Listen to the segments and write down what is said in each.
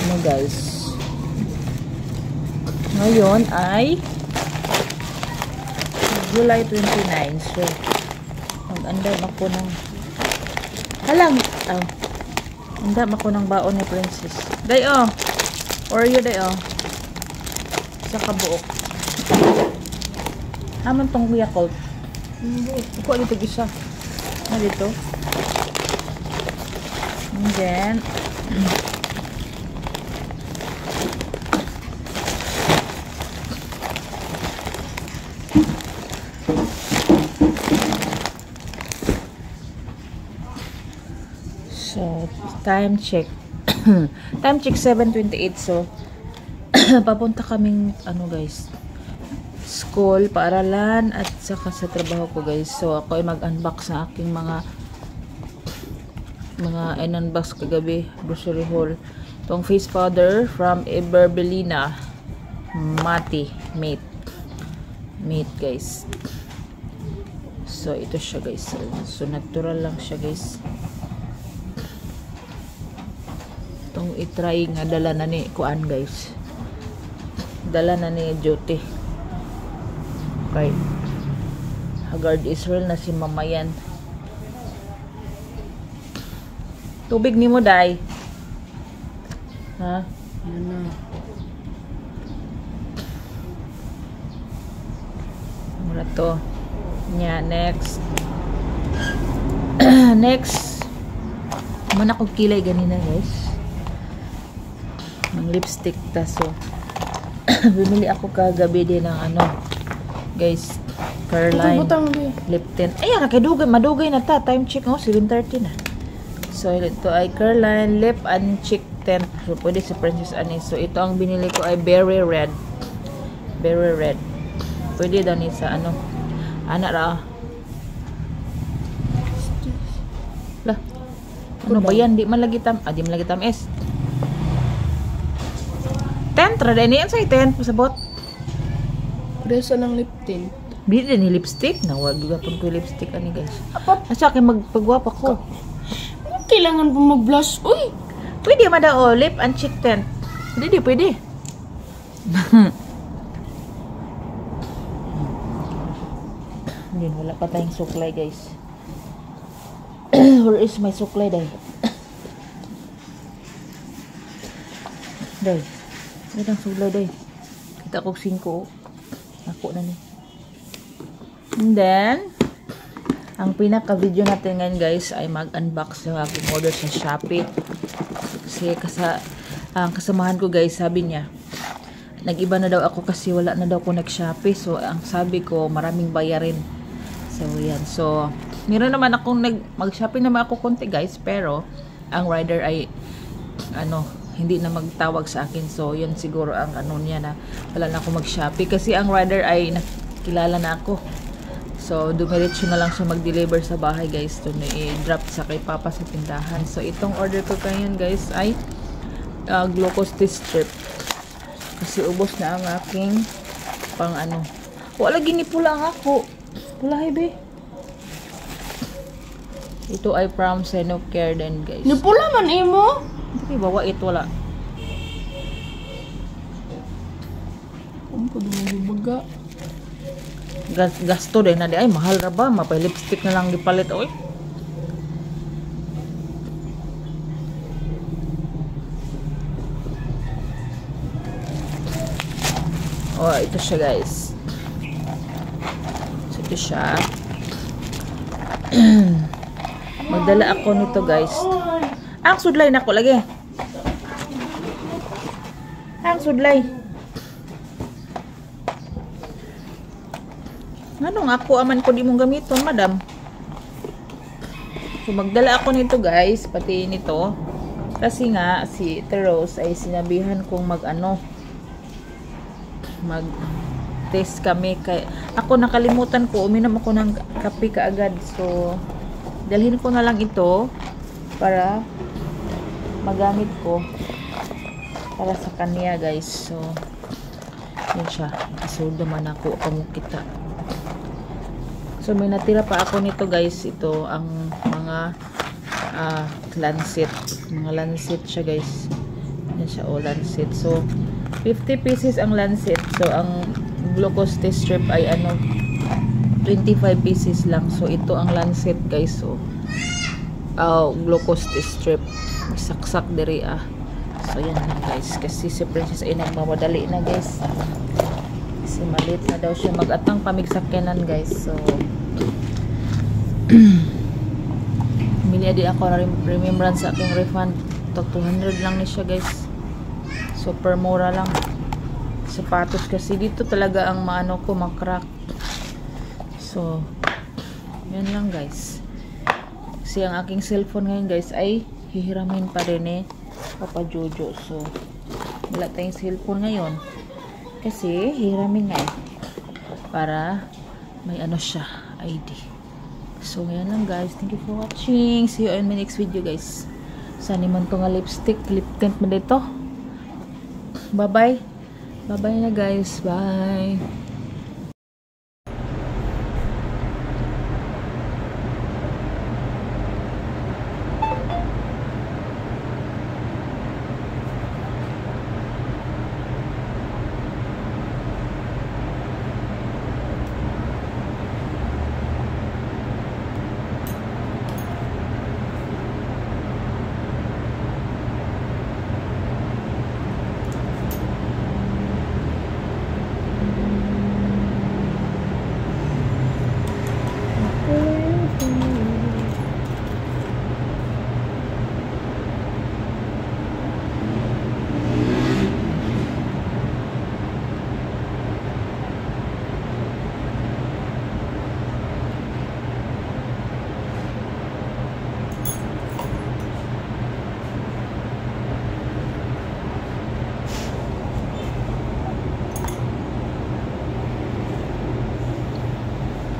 ano guys. Ngayon ay July 29. So, mag-andam ako ng andam ako ng baon ni Princess. Dayo. Oreo dayo. Sa kabuok. Haman tong Yakult. Iko dito isa. Na dito. And then so time check. Time check 7:28. So papunta kaming ano guys, school, paaralan at saka sa trabaho ko guys. So ako ay mag-unbox sa aking mga in-unbox kagabi, grocery haul. Itong face powder from Iberbelina Mate guys. So ito siya guys. So natural lang siya guys. Itong itry nga dala na ni kuan guys. Dala na ni Jote. Okay. Haggard Israel na si Mamayan. Tubig ni mo, Day. Ha? Ano? Mura to. Nya, next. Next. Muna ko kilay ganina, guys. Ng lipstick. Taso. Bumili ako kagabi din ng ano. Guys. Caroline. Lip tint. Ay, madugay na ta. Time check. 7:30 na. So, ito ay Caroline Lip and Cheek Tint. So, pwede si Princess Annie. So, ito ang binili ko ay Berry Red. Berry Red. Pwede daw ni sa ano. Anak ra. Lah. Ano ba yan? Di man lagi tamis. Tent. Rada ini yan sa tent. Masabot. Presa ng lip tint. Bili din ni lipstick. Nawag juga po ko lipstick ani guys. Asa akin magpagwapa ko. Kailangan po mag-blush. Uy! Pwede mada lip and cheek tint. Pwede. Hindi, wala pa tayong suklay guys. Where is my suklay, Day? Day. May tang suklay, Day. Kita ko 5. Ako na ni. And then, ang pinaka-video natin ngayon guys ay mag-unbox ng aking order sa Shopee. Kasi ang kasamahan ko guys, sabi niya, nag-iba na daw ako kasi wala na daw ako nag-Shopee. So, ang sabi ko, maraming bayarin. So, yan. So, meron naman akong mag-Shopee naman ako konti guys. Pero, ang rider ay, hindi na magtawag sa akin. So, yun siguro ang niya na wala na ako mag-Shopee. Kasi ang rider ay nakilala na ako. So, dumiretso na lang siya mag-deliver sa bahay guys. To i-drop sa kay Papa sa tindahan. So, itong order ko ngayon guys ay glucose strip. Kasi ubos na ang aking pang wala ginipula ang ako. Wala be. Ito ay from Senocare din guys. Nipula man imo? Hindi bawa ito wala. Ang baga. Gasto din na di ay mahal ra ba, mapay lipstick na lang gipalit oy. Oh, ito siya guys. So, ito siya. Magdala ako nito guys. Ang sudlay na ko lagi. Ang sudlay. Anong ako aman ko di mong gamiton, madam? So, magdala ako nito guys, pati nito. Kasi nga, si Rose ay sinabihan kong mag-test kami. Ako nakalimutan ko, uminom ako ng kape kaagad. So, dalhin ko na lang ito para magamit ko para sa kanya guys. So, yun siya. Kasuldo man ako pamukita. So, may natira pa ako nito guys. Ito ang mga lancet. Mga lancet siya guys. Yan siya, lancet. So, 50 pieces ang lancet. So, ang glucose test strip ay 25 pieces lang. So, ito ang lancet guys. So, glucose test strip. Saksak diri So, yan lang guys. Kasi si Princess ay nagmamadali na guys. Kasi malit na daw siya mag-atang pamigsakyanan guys. So, bili din ako na remembrance sa aking refund. 200 lang ni siya guys. Super mura lang. Sapatos kasi dito talaga ang maano ko makrack. So, yan lang guys. Kasi ang aking cellphone ngayon guys ay hihiramin pa rin Papa Jojo. So, wala tayong cellphone ngayon. Kasi hihiramin nga para may siya, ID. So, yan lang guys. Thank you for watching. See you in my next video guys. Saan naman ko nga lipstick, lip tint mo dito. Bye-bye. Bye-bye na guys. Bye.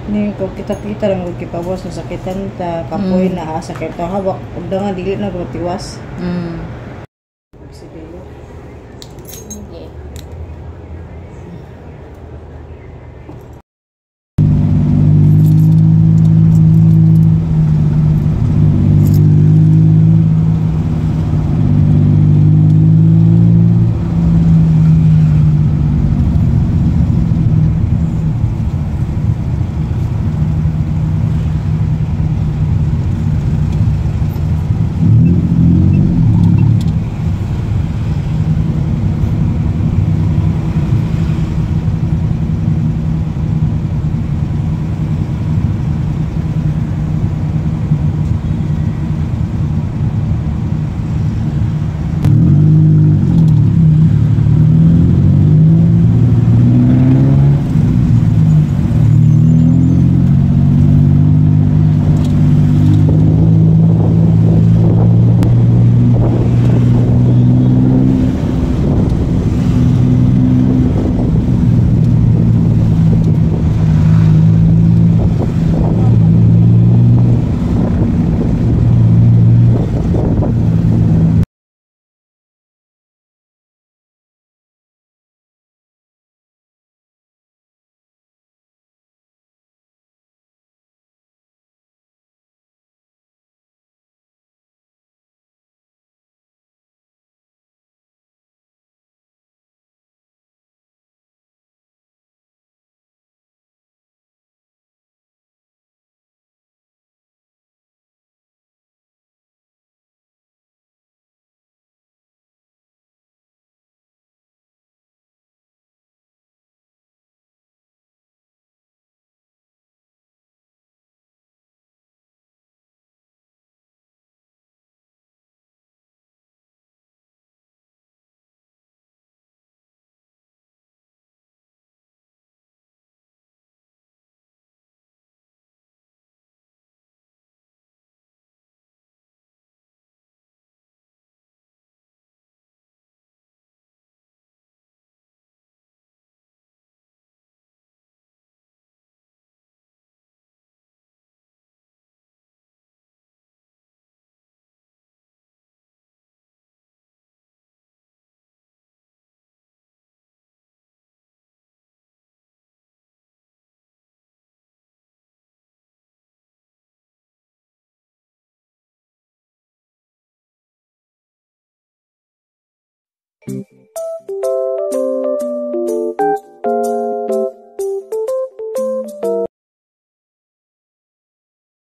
Ni ko kita-kita lang kung kipawas na sakitan ta kapoy na sakit ta hawak ug nga dili na ko tiwas. Sige. Okay. Bye.